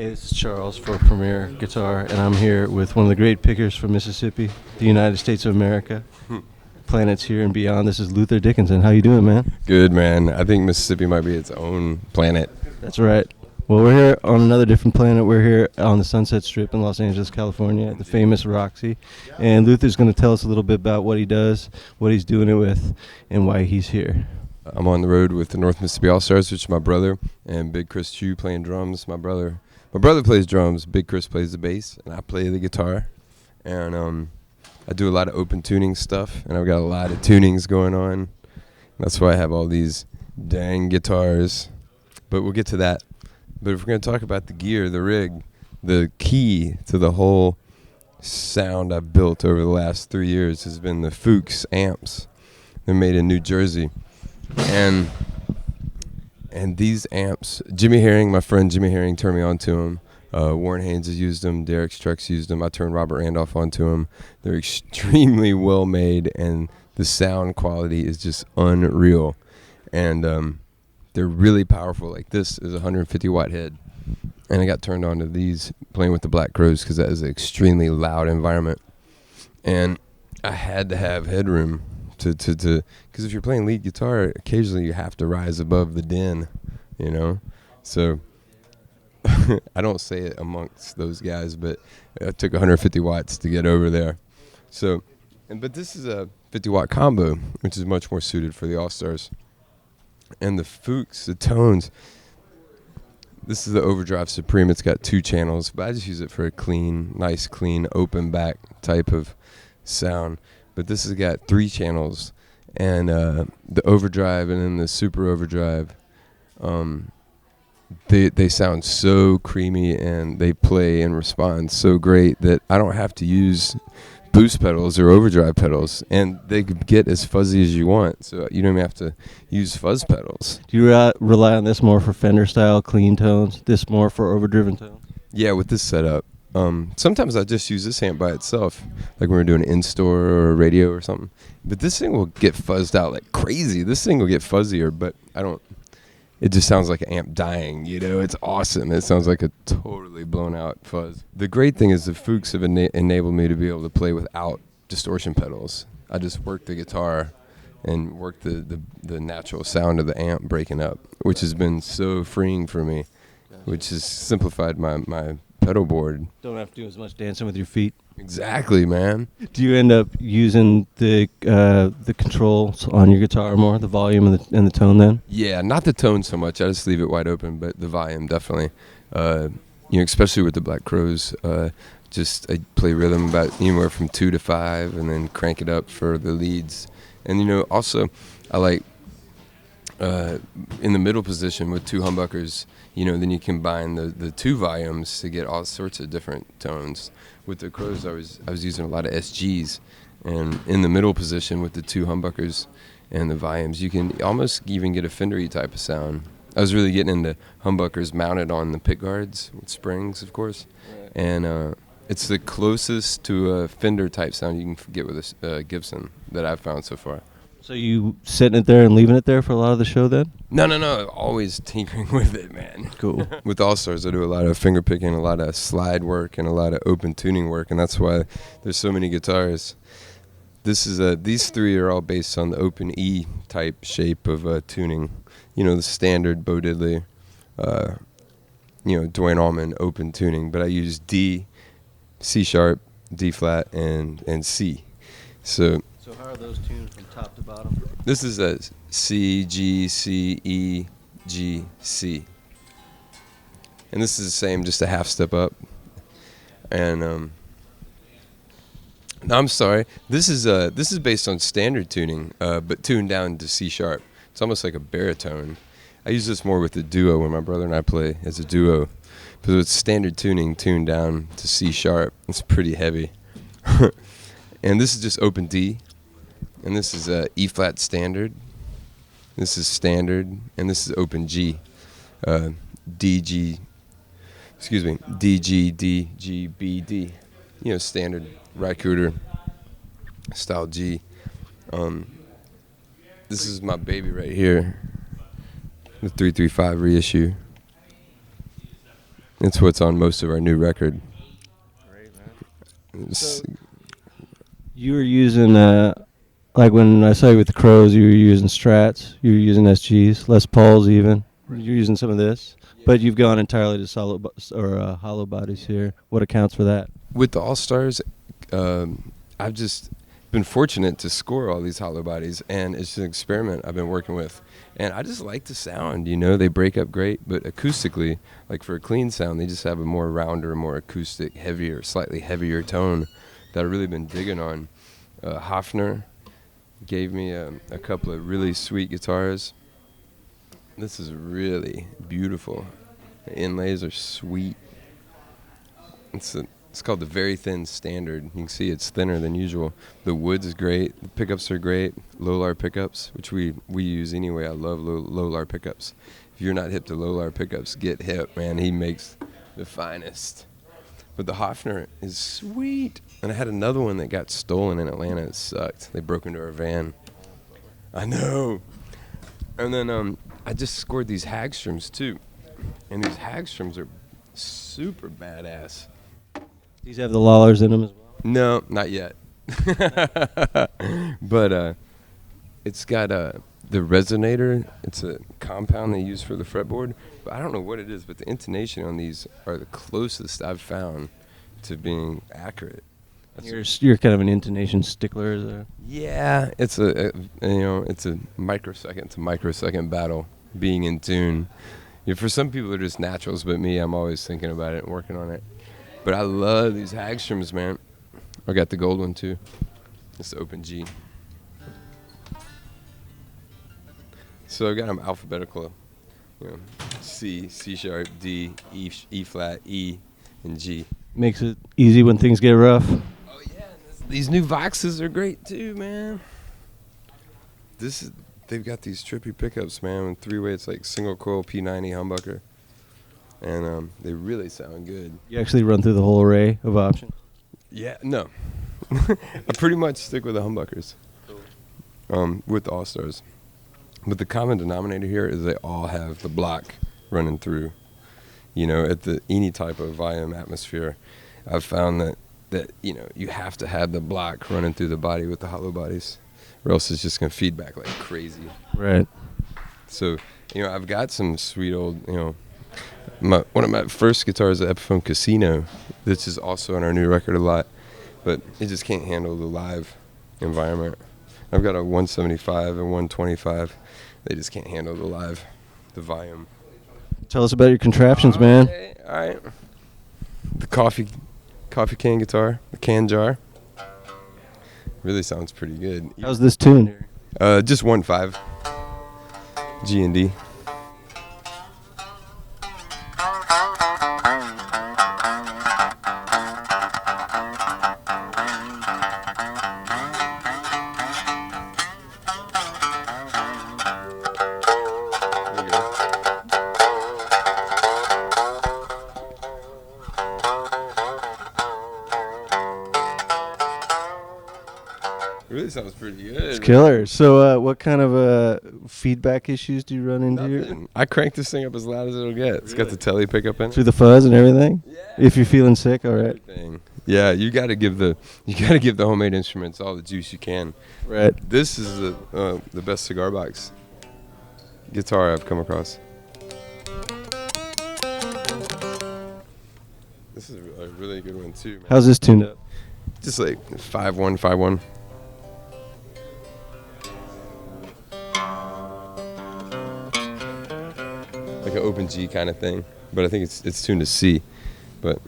Hey, this is Charles for Premier Guitar, and I'm here with one of the great pickers from Mississippi, the United States of America, planets here and beyond. This is Luther Dickinson. How you doing, man? Good, man. I think Mississippi might be its own planet. That's right. Well, we're here on another different planet. We're here on the Sunset Strip in Los Angeles, California, at the famous Roxy. And Luther's going to tell us a little bit about what he does, what he's doing it with, and why he's here. I'm on the road with the North Mississippi All-Stars, which is my brother, and Big Chris Chu playing drums, my brother. My brother plays drums, Big Chris plays the bass, and I play the guitar. And I do a lot of open tuning stuff, and I've got a lot of tunings going on. That's why I have all these dang guitars. But we'll get to that. But if we're going to talk about the gear, the rig, the key to the whole sound I've built over the last 3 years has been the Fuchs amps. They're made in New Jersey. And these amps, Jimmy Herring, my friend Jimmy Herring, turned me on to them. Warren Haynes has used them. Derek Strucks used them. I turned Robert Randolph onto them. They're extremely well made, and the sound quality is just unreal. And they're really powerful. Like, this is a 150 watt head. And I got turned on to these playing with the Black Crows because that is an extremely loud environment. And I had to have headroom because if you're playing lead guitar, occasionally you have to rise above the din, you know? So I don't say it amongst those guys, but it took 150 watts to get over there. So, but this is a 50 watt combo, which is much more suited for the All-Stars. And the Fuchs, the tones, this is the Overdrive Supreme. It's got 2 channels, but I just use it for a clean, nice, clean, open back type of sound. But this has got 3 channels, and the Overdrive and then the Super Overdrive, they sound so creamy, and they play and respond so great that I don't have to use boost pedals or overdrive pedals, and they could get as fuzzy as you want, so you don't even have to use fuzz pedals. Do you rely on this more for Fender-style clean tones, this more for overdriven tones? Yeah, with this setup. Sometimes I just use this amp by itself, like when we're doing an in-store or a radio or something. But this thing will get fuzzed out like crazy. This thing will get fuzzier, but it just sounds like an amp dying, you know? It's awesome. It sounds like a totally blown out fuzz. The great thing is the Fuchs have enabled me to be able to play without distortion pedals. I just work the guitar and work the natural sound of the amp breaking up, which has been so freeing for me, which has simplified my pedal board. Don't have to do as much dancing with your feet. Exactly, man. Do you end up using the controls on your guitar more, the volume and the tone then? Yeah, not the tone so much. I just leave it wide open, but the volume definitely. Especially with the Black Crows, I play rhythm about anywhere from 2 to 5, and then crank it up for the leads. And also I like in the middle position with 2 humbuckers. Then you combine the 2 volumes to get all sorts of different tones. With the Crows, I was using a lot of SGs, and in the middle position with the 2 humbuckers and the volumes, you can almost even get a Fender-y type of sound. I was really getting into humbuckers mounted on the pick guards with springs, of course, right. And it's the closest to a Fender type sound you can get with a Gibson that I've found so far. So you setting it there and leaving it there for a lot of the show then? No. Always tinkering with it, man. Cool. With All-Stars, I do a lot of finger picking, a lot of slide work, and a lot of open tuning work, and that's why there's so many guitars. These 3 are all based on the open E type shape of tuning. The standard Bo Diddley, Dwayne Allman open tuning, but I use D, C sharp, D flat, and C. So how are those tuned from top to bottom? This is a C, G, C, E, G, C. And this is the same, just a half step up. And no, I'm sorry. This is based on standard tuning, but tuned down to C sharp. It's almost like a baritone. I use this more with the duo when my brother and I play as a duo. But with standard tuning tuned down to C sharp, it's pretty heavy. And this is just open D. And this is E flat standard. This is standard, and this is open G. D, G, D, G, B, D. Standard Rycooter style G. This is my baby right here, the 335 reissue. It's what's on most of our new record. Great, man. So you were using, like when I saw you with the Crows, you were using Strats, you were using SGs, Les Pauls even. You're using some of this, but you've gone entirely to hollow bodies here. What accounts for that? With the All Stars, I've just been fortunate to score all these hollow bodies, and it's an experiment I've been working with. And I just like the sound, they break up great, but acoustically, like for a clean sound, they just have a more rounder, more acoustic, heavier, slightly heavier tone that I've really been digging on. Hofner gave me a couple of really sweet guitars. This is really beautiful. The inlays are sweet. It's called the Very Thin Standard. You can see it's thinner than usual. The wood's great. The pickups are great. Lolar pickups, which we use anyway. I love Lolar pickups. If you're not hip to Lolar pickups, get hip, man. He makes the finest. But the Hofner is sweet. And I had another one that got stolen in Atlanta. It sucked. They broke into our van. I know. And then I just scored these Hagstroms too. And these Hagstroms are super badass. These have the Lollars in them as well? No, not yet. But it's got the resonator. It's a compound they use for the fretboard. But I don't know what it is, but the intonation on these are the closest I've found to being accurate. You're kind of an intonation stickler, is there? Yeah, it's it's a microsecond to microsecond battle being in tune. For some people they're just naturals, but me, I'm always thinking about it and working on it. But I love these Hagstroms, man. I got the gold one too. It's the open G. So I got them alphabetical, C sharp, D, E flat, E, and G. Makes it easy when things get rough. Oh yeah, these new Voxes are great too, man. They've got these trippy pickups, man. And three-way, it's like single coil P90 humbucker, and they really sound good. You actually run through the whole array of options? Yeah, no. I pretty much stick with the humbuckers. Cool. With the All Stars. But the common denominator here is they all have the block running through. At any type of volume atmosphere, I've found that you have to have the block running through the body with the hollow bodies, or else it's just going to feedback like crazy. Right. So, I've got some sweet old, one of my first guitars, the Epiphone Casino, this is also on our new record a lot, but it just can't handle the live environment. I've got a 175 and 125. They just can't handle the volume. Tell us about your contraptions, man. Okay, all right. The coffee can guitar, the can jar. Really sounds pretty good. How's this tune? Just 1.5 G and D. Really sounds pretty good. It's killer. So what kind of feedback issues do you run into here? Nothing. I crank this thing up as loud as it'll get. It's got the telly pickup in it. Through the fuzz and everything? Yeah. If you're feeling sick, all right. Everything. Yeah, you got to give the homemade instruments all the juice you can. Right. This is the best cigar box guitar I've come across. This is a really good one too, man. How's this tuned up? Just like 5.1, 5.1. Like an open G kind of thing, but I think it's tuned to C. But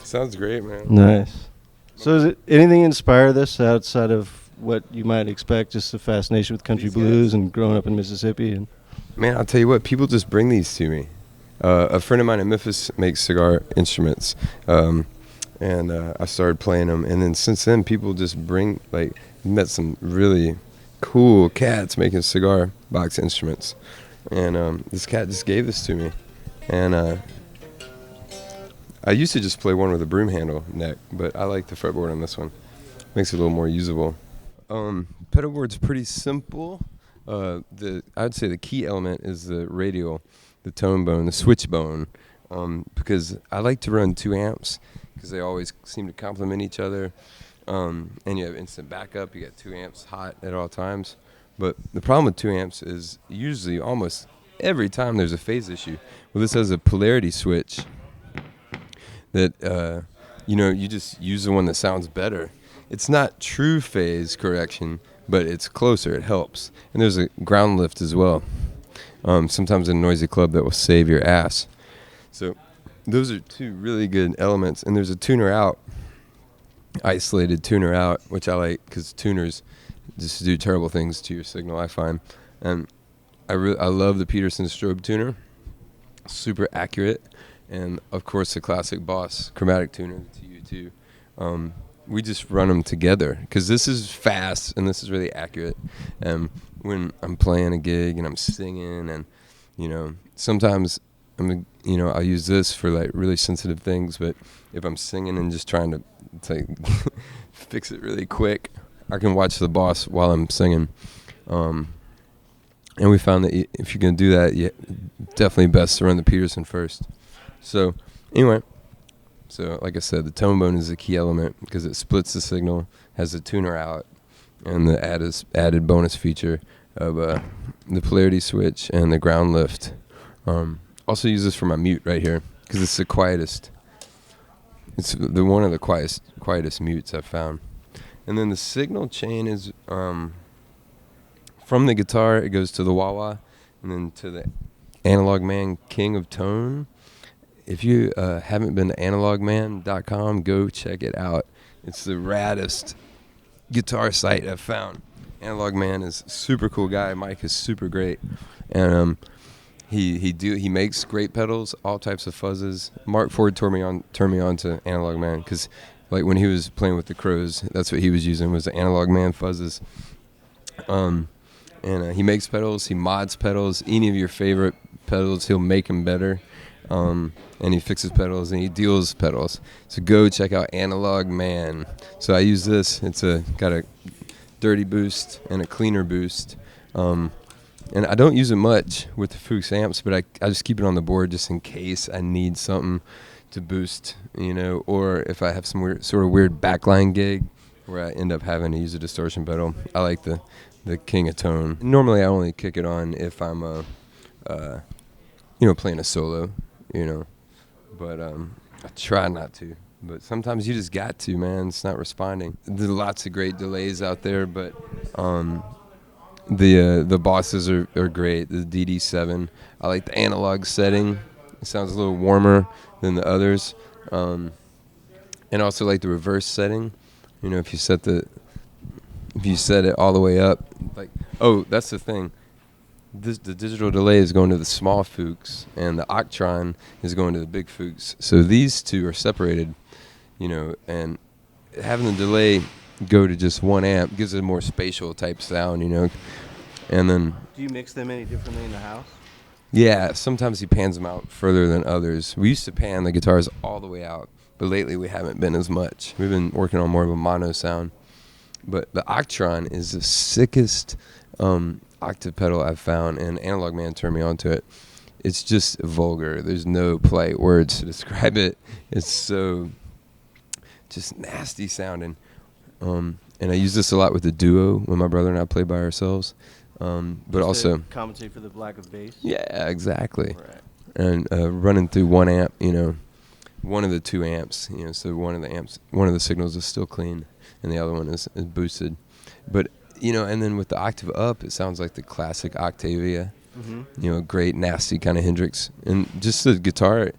sounds great, man. Nice. So is it anything inspire this outside of what you might expect, just a fascination with country These guys. blues and growing up in Mississippi? And Man, I'll tell you what, people just bring these to me. A friend of mine in Memphis makes cigar instruments. and I started playing them. And then since then, people just bring, like, met some really cool cats making cigar box instruments. And this cat just gave this to me. And I used to just play one with a broom handle neck, but I like the fretboard on this one. Makes it a little more usable. Pedal board's pretty simple. I'd say the key element is the radial, the tone bone, the switch bone, because I like to run 2 amps because they always seem to complement each other. And you have instant backup. You got 2 amps hot at all times. But the problem with 2 amps is usually almost every time there's a phase issue. Well, this has a polarity switch that, you just use the one that sounds better. It's not true phase correction, but it's closer. It helps. And there's a ground lift as well. Sometimes in a noisy club that will save your ass. So those are 2 really good elements. And there's a tuner out, isolated tuner out, which I like because tuners just do terrible things to your signal, I find. And I love the Peterson strobe tuner. Super accurate. And, of course, the classic Boss chromatic tuner, the TU2. We just run them together because this is fast and this is really accurate. And when I'm playing a gig and I'm singing and, sometimes I'll use this for like really sensitive things. But if I'm singing and just trying to like fix it really quick, I can watch the Boss while I'm singing. And we found that if you're going to do that, definitely best to run the Peterson first. So anyway. So, like I said, the tone bone is a key element because it splits the signal, has the tuner out, and the added bonus feature of the polarity switch and the ground lift. Also use this for my mute right here because it's the quietest. It's one of the quietest mutes I've found. And then the signal chain is from the guitar, it goes to the wah-wah, and then to the Analog Man King of Tone. If you haven't been to analogman.com, go check it out. It's the raddest guitar site I've found. Analog Man is a super cool guy. Mike is super great, and he makes great pedals, all types of fuzzes. Mark Ford turned me on to Analog Man because, like, when he was playing with the Crows, that's what he was using was the Analog Man fuzzes. And he makes pedals, he mods pedals. Any of your favorite pedals, he'll make them better. And he fixes pedals and he deals pedals. So go check out Analog Man. So I use this. It's got a dirty boost and a cleaner boost. And I don't use it much with the Fuchs amps, but I just keep it on the board just in case I need something to boost, or if I have some sort of weird backline gig where I end up having to use a distortion pedal. I like the King of Tone. Normally I only kick it on if I'm playing a solo. But I try not to. But sometimes you just got to, man. It's not responding. There's lots of great delays out there, but the Bosses are great. The DD7. I like the analog setting. It sounds a little warmer than the others. And also like the reverse setting. If you set it all the way up, that's the thing. The digital delay is going to the small Fuchs, and the Octron is going to the big Fuchs. So these 2 are separated, and having the delay go to just 1 amp gives it a more spatial type sound, And then, do you mix them any differently in the house? Yeah, sometimes he pans them out further than others. We used to pan the guitars all the way out, but lately we haven't been as much. We've been working on more of a mono sound. But the Octron is the sickest octave pedal I've found, and Analog Man turned me onto it. It's just vulgar. There's no polite words to describe it. It's so just nasty sounding. And I use this a lot with the duo when my brother and I play by ourselves. But just also compensate for the lack of bass. Yeah, exactly. Right. And running through 1 amp, one of the 2 amps, so one of the signals is still clean, and the other one is boosted. But and then with the octave up, it sounds like the classic Octavia. Mm-hmm. Great nasty kind of Hendrix, and just the guitar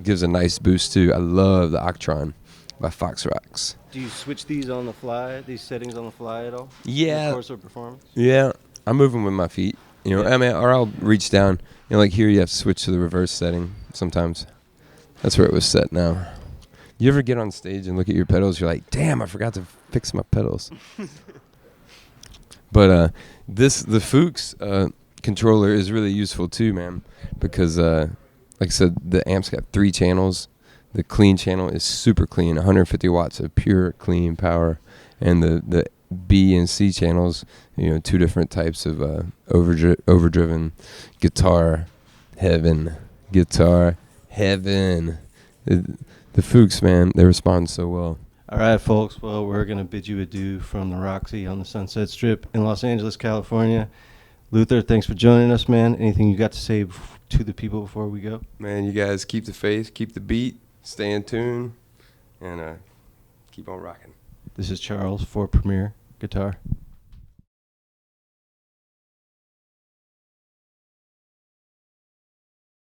gives a nice boost too. I love the Octron by Fox Rocks. Do you switch these on the fly? These settings on the fly at all? Yeah. In the course of performance? Yeah, I move them with my feet. Or I'll reach down. Like here, you have to switch to the reverse setting sometimes. That's where it was set now. You ever get on stage and look at your pedals? You're like, damn, I forgot to fix my pedals. But the Fuchs controller is really useful too, man, because like I said, the amp's got 3 channels. The clean channel is super clean, 150 watts of pure clean power, and the B and C channels, 2 different types of overdriven guitar heaven. The Fuchs, man, they respond so well. All right, folks. Well, we're going to bid you adieu from the Roxy on the Sunset Strip in Los Angeles, California. Luther, thanks for joining us, man. Anything you got to say to the people before we go? Man, you guys keep the faith, keep the beat, stay in tune, and keep on rocking. This is Charles for Premier Guitar.